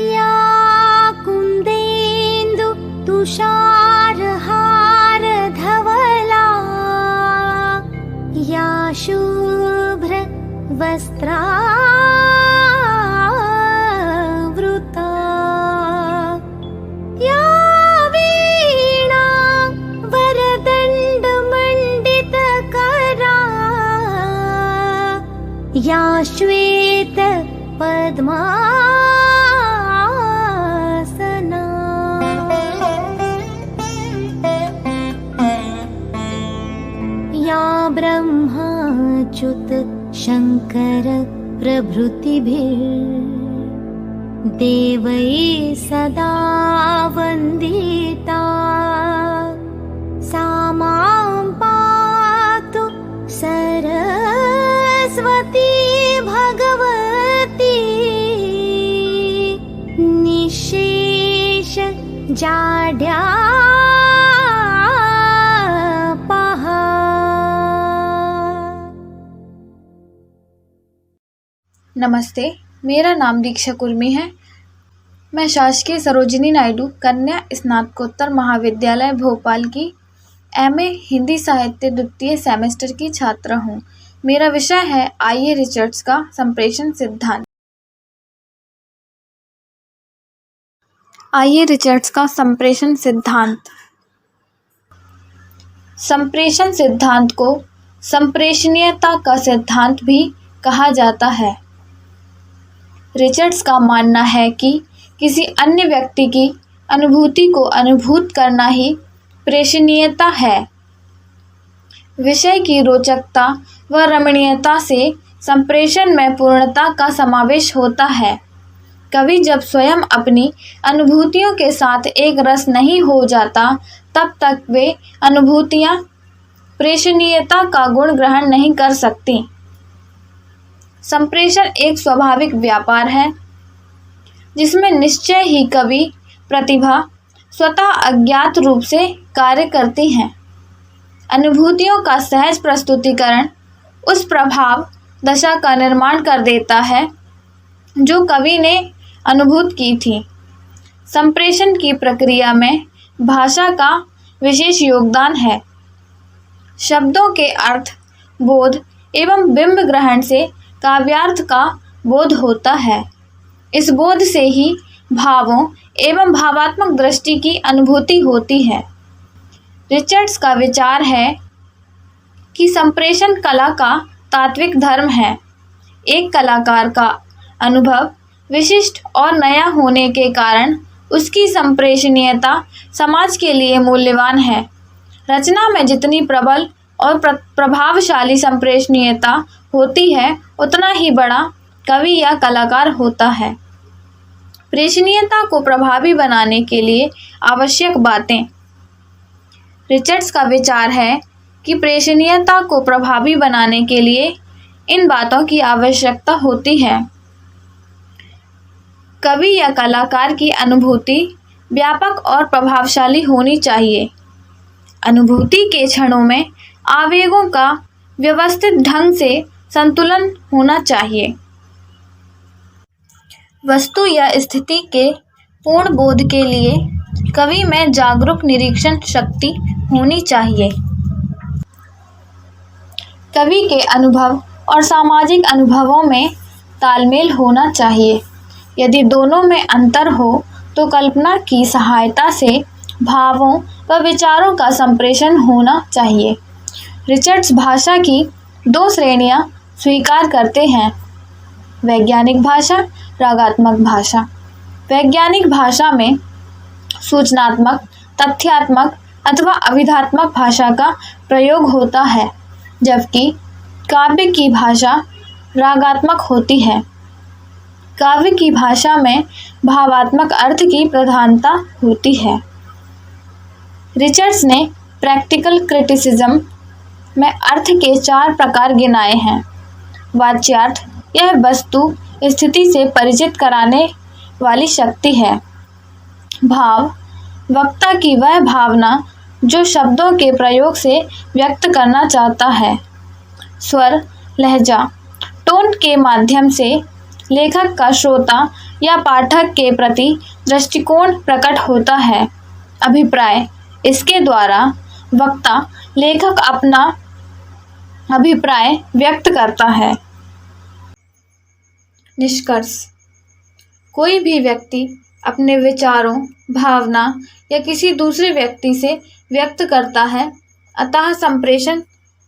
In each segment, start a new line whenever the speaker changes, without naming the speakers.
या कुन्देन्दु तुषारहार धवला या शुभ्र वस्त्रावृता या वीणा वरदण्डमण्डितकरा या श्वेत पद्मासना या ब्रह्माच्युत शङ्कर प्रभृतिभिर्देवैः सदा वन्दिता सा मां पातु सरस्वती भगवती निःशेष जाड्यापहा।
नमस्ते, मेरा नाम दीक्षा कुर्मी है। मैं शासकीय सरोजिनी नायडू कन्या स्नातकोत्तर महाविद्यालय भोपाल की एमए हिंदी साहित्य द्वितीय सेमेस्टर की छात्रा हूँ। मेरा विषय है आइए रिचर्ड्स का संप्रेषण सिद्धांत। आइए रिचर्ड्स का संप्रेषण सिद्धांत। संप्रेषण सिद्धांत को संप्रेषणीयता का सिद्धांत भी कहा जाता है। रिचर्ड्स का मानना है कि किसी अन्य व्यक्ति की अनुभूति को अनुभूत करना ही प्रेषणीयता है। विषय की रोचकता व रमणीयता से संप्रेषण में पूर्णता का समावेश होता है। कवि जब स्वयं अपनी अनुभूतियों के साथ एक रस नहीं हो जाता, तब तक वे अनुभूतियाँ प्रेषणीयता का गुण ग्रहण नहीं कर सकती। संप्रेषण एक स्वाभाविक व्यापार है जिसमें निश्चय ही कवि प्रतिभा स्वतः अज्ञात रूप से कार्य करती हैं। अनुभूतियों का सहज प्रस्तुतिकरण उस प्रभाव दशा का निर्माण कर देता है जो कवि ने अनुभूत की थी। संप्रेषण की प्रक्रिया में भाषा का विशेष योगदान है। शब्दों के अर्थ बोध एवं बिंब ग्रहण से काव्यार्थ का बोध होता है। इस बोध से ही भावों एवं भावात्मक दृष्टि की अनुभूति होती है। रिचर्ड्स का विचार है कि संप्रेषण कला का तात्विक धर्म है। एक कलाकार का अनुभव विशिष्ट और नया होने के कारण उसकी संप्रेषणीयता समाज के लिए मूल्यवान है। रचना में जितनी प्रबल और प्रभावशाली संप्रेषणीयता होती है, उतना ही बड़ा कवि या कलाकार होता है। प्रेषणीयता को प्रभावी बनाने के लिए आवश्यक बातें। रिचर्ड्स का विचार है कि प्रेषणीयता को प्रभावी बनाने के लिए इन बातों की आवश्यकता होती है। कवि या कलाकार की अनुभूति व्यापक और प्रभावशाली होनी चाहिए। अनुभूति के क्षणों में आवेगों का व्यवस्थित ढंग से संतुलन होना चाहिए। वस्तु या स्थिति के पूर्ण बोध के लिए कवि में जागरूक निरीक्षण शक्ति होनी चाहिए। कवि के अनुभव और सामाजिक अनुभवों में तालमेल होना चाहिए। यदि दोनों में अंतर हो तो कल्पना की सहायता से भावों व विचारों का संप्रेषण होना चाहिए। रिचर्ड्स भाषा की दो श्रेणियां स्वीकार करते हैं: वैज्ञानिक भाषा, रागात्मक भाषा। वैज्ञानिक भाषा में सूचनात्मक, तथ्यात्मक अथवा अभिधात्मक भाषा का प्रयोग होता है, जबकि काव्य की भाषा रागात्मक होती है। काव्य की भाषा में भावात्मक अर्थ की प्रधानता होती है। रिचर्ड्स ने प्रैक्टिकल क्रिटिसिज्म में अर्थ के 4 प्रकार गिनाए हैं। वाच्यार्थ, यह वस्तु स्थिति से परिचित कराने वाली शक्ति है। भाव, वक्ता की वह भावना जो शब्दों के प्रयोग से व्यक्त करना चाहता है। स्वर, लहजा, टोन के माध्यम से लेखक का श्रोता या पाठक के प्रति दृष्टिकोण प्रकट होता है। अभिप्राय, इसके द्वारा वक्ता लेखक अपना अभिप्राय व्यक्त करता है। निष्कर्ष, कोई भी व्यक्ति अपने विचारों, भावना या किसी दूसरे व्यक्ति से व्यक्त करता है, अतः संप्रेषण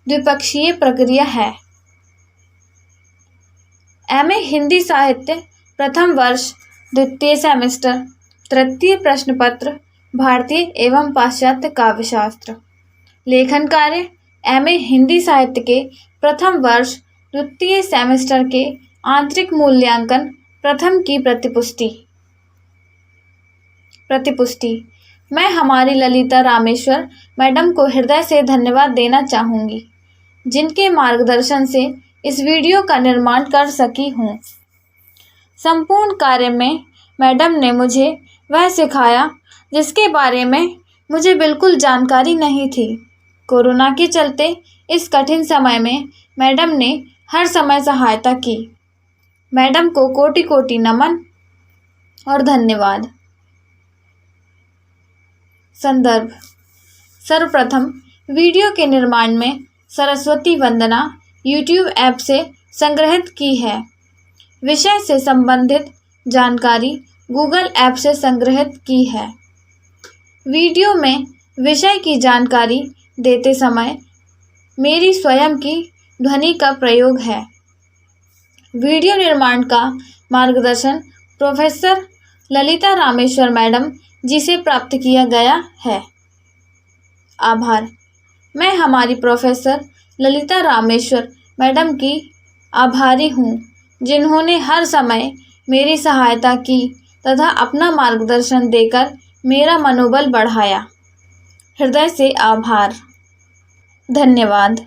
द्विपक्षीय प्रक्रिया है। एमए हिंदी साहित्य, प्रथम वर्ष, द्वितीय सेमेस्टर, तृतीय प्रश्न पत्र, भारतीय एवं पाश्चात्य काव्यशास्त्र। लेखन कार्य, एमए हिंदी साहित्य के प्रथम वर्ष, द्वितीय सेमेस्टर के आंतरिक मूल्यांकन प्रथम की प्रतिपुष्टि। मैं हमारी ललिता रामेश्वर मैडम को हृदय से धन्यवाद देना चाहूँगी, जिनके मार्गदर्शन से इस वीडियो का निर्माण कर सकी हूँ। संपूर्ण कार्य में मैडम ने मुझे वह सिखाया जिसके बारे में मुझे बिल्कुल जानकारी नहीं थी। कोरोना के चलते इस कठिन समय में मैडम ने हर समय सहायता की। मैडम को कोटि कोटि नमन और धन्यवाद। संदर्भ, सर्वप्रथम वीडियो के निर्माण में सरस्वती वंदना यूट्यूब ऐप से संग्रहित की है। विषय से संबंधित जानकारी गूगल ऐप से संग्रहित की है। वीडियो में विषय की जानकारी देते समय मेरी स्वयं की ध्वनि का प्रयोग है। वीडियो निर्माण का मार्गदर्शन प्रोफेसर ललिता रामेश्वर मैडम जी से प्राप्त किया गया है। आभार। मैं हमारी प्रोफेसर ललिता रामेश्वर मैडम की आभारी हूँ, जिन्होंने हर समय मेरी सहायता की तथा अपना मार्गदर्शन देकर मेरा मनोबल बढ़ाया। हृदय से आभार। धन्यवाद।